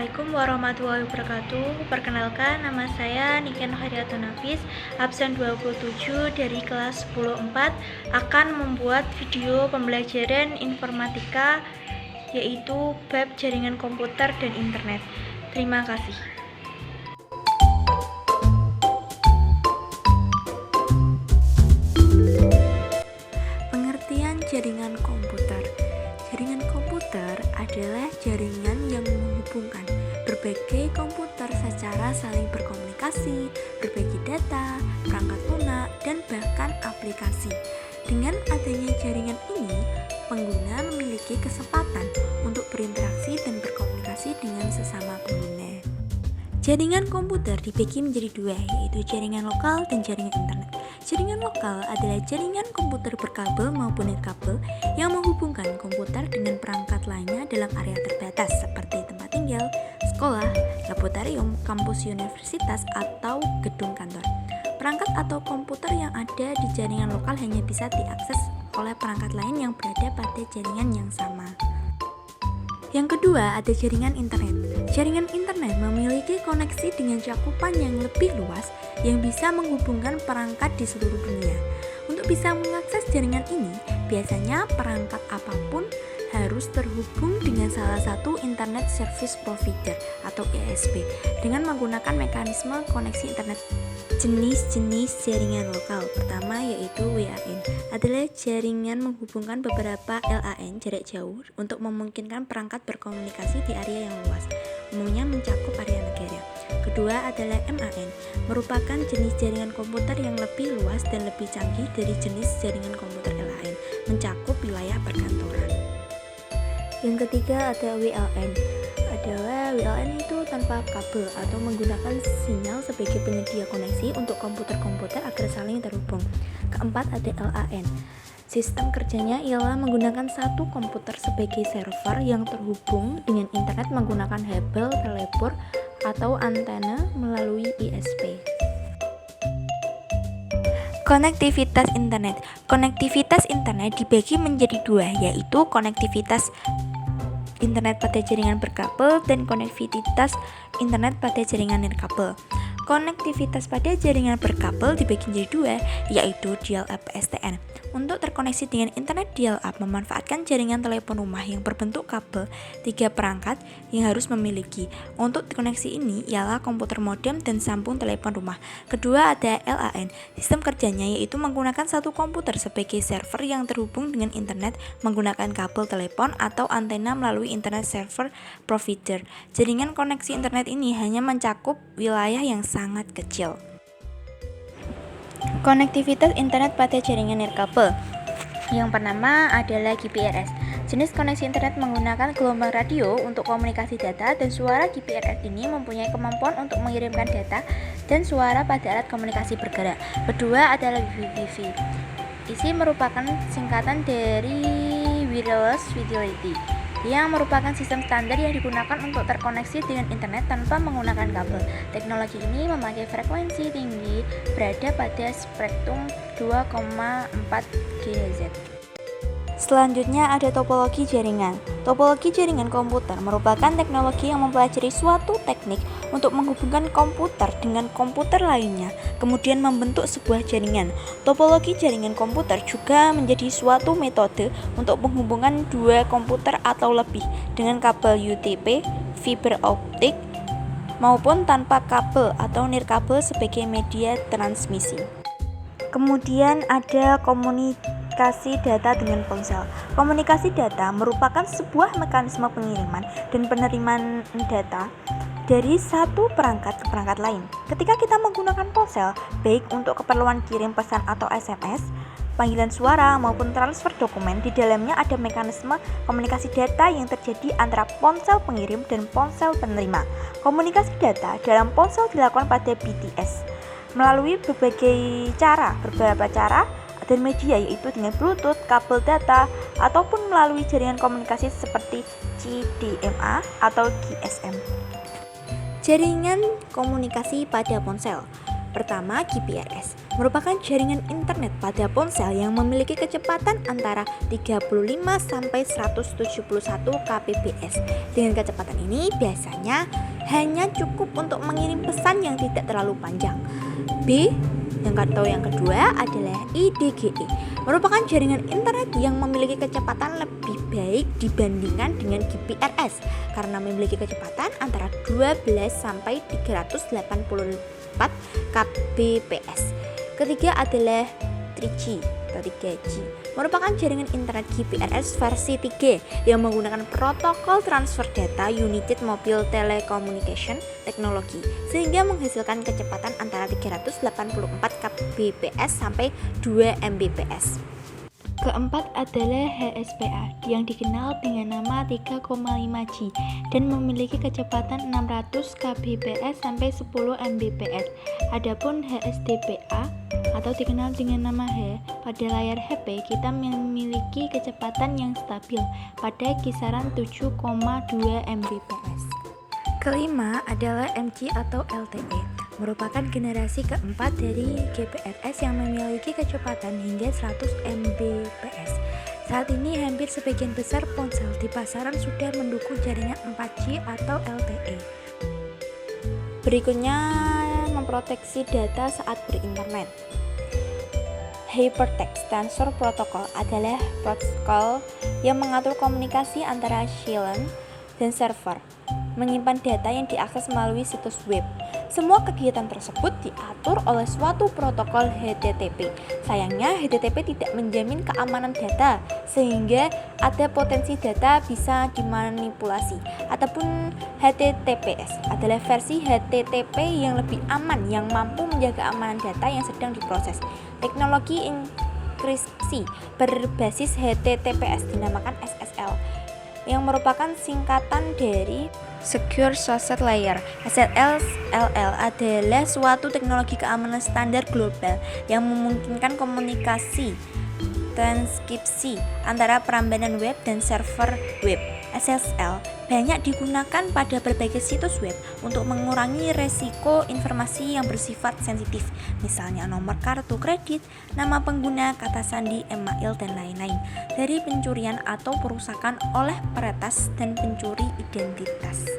Assalamualaikum warahmatullahi wabarakatuh. Perkenalkan, nama saya Niken Haryatun Nafis, absen 27 dari kelas 10-4, akan membuat video pembelajaran informatika yaitu bab jaringan komputer dan internet. Terima kasih. Pengertian jaringan komputer. Jaringan komputer adalah jaringan yang menghubungkan berbagai komputer secara saling berkomunikasi, berbagi data, perangkat lunak, dan bahkan aplikasi. Dengan adanya jaringan ini, pengguna memiliki kesempatan untuk berinteraksi dan berkomunikasi dengan sesama pengguna. Jaringan komputer dibagi menjadi dua, yaitu jaringan lokal dan jaringan internet. Jaringan lokal adalah jaringan komputer berkabel maupun nirkabel yang menghubungkan komputer dengan perangkat lainnya dalam area terbatas seperti tempat tinggal, sekolah, laboratorium, kampus universitas, atau gedung kantor. Perangkat atau komputer yang ada di jaringan lokal hanya bisa diakses oleh perangkat lain yang berada pada jaringan yang sama. Yang kedua, ada jaringan internet. Jaringan internet memiliki koneksi dengan cakupan yang lebih luas yang bisa menghubungkan perangkat di seluruh dunia. Untuk bisa mengakses jaringan ini, biasanya perangkat apapun harus terhubung dengan salah satu Internet Service Provider atau ISP dengan menggunakan mekanisme koneksi internet. Jenis-jenis jaringan lokal pertama yaitu WLAN adalah jaringan menghubungkan beberapa LAN jarak jauh untuk memungkinkan perangkat berkomunikasi di area yang luas, umumnya mencakup area negara. Kedua adalah MAN, merupakan jenis jaringan komputer yang lebih luas dan lebih canggih dari jenis jaringan komputer LAN, mencakup wilayah perkantoran. Yang ketiga ada WLAN. WLAN itu tanpa kabel atau menggunakan sinyal sebagai penyedia koneksi untuk komputer-komputer agar saling terhubung. Keempat ada LAN. Sistem kerjanya ialah menggunakan satu komputer sebagai server yang terhubung dengan internet menggunakan kabel teleport atau antena melalui ISP. Konektivitas internet. Konektivitas internet dibagi menjadi dua, yaitu konektivitas internet pada jaringan berkabel dan konektivitas internet pada jaringan nirkabel. Konektivitas pada jaringan berkabel dibagi menjadi dua, yaitu dial-up STN. Untuk terkoneksi dengan internet dial-up memanfaatkan jaringan telepon rumah yang berbentuk kabel 3 perangkat yang harus memiliki. Untuk koneksi ini ialah komputer modem dan sambung telepon rumah. Kedua ada LAN. Sistem kerjanya yaitu menggunakan satu komputer sebagai server yang terhubung dengan internet menggunakan kabel telepon atau antena melalui Internet Server Provider. Jaringan koneksi internet ini hanya mencakup wilayah yang sangat kecil. Konektivitas internet pada jaringan nirkabel. Yang pertama adalah GPRS. Jenis koneksi internet menggunakan gelombang radio untuk komunikasi data dan suara. GPRS ini mempunyai kemampuan untuk mengirimkan data dan suara pada alat komunikasi bergerak. Kedua adalah Wi-Fi. Isi merupakan singkatan dari Wireless Fidelity, yang merupakan sistem standar yang digunakan untuk terkoneksi dengan internet tanpa menggunakan kabel. Teknologi ini memakai frekuensi tinggi berada pada spektrum 2,4 GHz. Selanjutnya ada topologi jaringan. Topologi jaringan komputer merupakan teknologi yang mempelajari suatu teknik untuk menghubungkan komputer dengan komputer lainnya, kemudian membentuk sebuah jaringan. Topologi jaringan komputer juga menjadi suatu metode untuk menghubungkan dua komputer atau lebih dengan kabel UTP, fiber optik, maupun tanpa kabel atau nirkabel sebagai media transmisi. Kemudian ada komunikasi data dengan ponsel. Komunikasi data merupakan sebuah mekanisme pengiriman dan penerimaan data dari satu perangkat ke perangkat lain. Ketika kita menggunakan ponsel, baik untuk keperluan kirim pesan atau SMS, panggilan suara maupun transfer dokumen, di dalamnya ada mekanisme komunikasi data yang terjadi antara ponsel pengirim dan ponsel penerima. Komunikasi data dalam ponsel dilakukan pada BTS melalui beberapa cara dan media, yaitu dengan Bluetooth, kabel data, ataupun melalui jaringan komunikasi seperti CDMA atau GSM. Jaringan komunikasi pada ponsel. Pertama, GPRS. merupakan jaringan internet pada ponsel yang memiliki kecepatan antara 35 sampai 171 kbps. Dengan kecepatan ini biasanya hanya cukup untuk mengirim pesan yang tidak terlalu panjang. Yang kedua adalah IDGE, merupakan jaringan internet yang memiliki kecepatan lebih baik dibandingkan dengan GPRS karena memiliki kecepatan antara 12 sampai 384 kbps. Ketiga adalah 3G atau 3G, merupakan jaringan internet GPRS versi 3 yang menggunakan protokol transfer data United Mobile Telecommunication Technology sehingga menghasilkan kecepatan antara 384 kbps sampai 2 mbps. Keempat adalah HSPA yang dikenal dengan nama 3,5G dan memiliki kecepatan 600 kbps sampai 10 mbps. Adapun HSDPA atau dikenal dengan nama H, pada layar HP kita memiliki kecepatan yang stabil pada kisaran 7,2 mbps. Kelima adalah MG atau LTE, merupakan generasi keempat dari GPRS yang memiliki kecepatan hingga 100 mbps. Saat ini hampir sebagian besar ponsel di pasaran sudah mendukung jaringan 4G atau LTE. Berikutnya memproteksi data saat berinternet. Hypertext Transfer Protocol adalah protokol yang mengatur komunikasi antara client dan server, menyimpan data yang diakses melalui situs web. Semua kegiatan tersebut diatur oleh suatu protokol HTTP. Sayangnya HTTP tidak menjamin keamanan data sehingga ada potensi data bisa dimanipulasi. Adapun HTTPS adalah versi HTTP yang lebih aman yang mampu menjaga keamanan data yang sedang diproses. Teknologi enkripsi berbasis HTTPS dinamakan SSL yang merupakan singkatan dari Secure Social Layer. SSL adalah suatu teknologi keamanan standar global yang memungkinkan komunikasi transkripsi antara perambanan web dan server web. SSL banyak digunakan pada berbagai situs web untuk mengurangi resiko informasi yang bersifat sensitif, misalnya nomor kartu kredit, nama pengguna, kata sandi, email, dan lain-lain, dari pencurian atau perusakan oleh peretas dan pencuri identitas.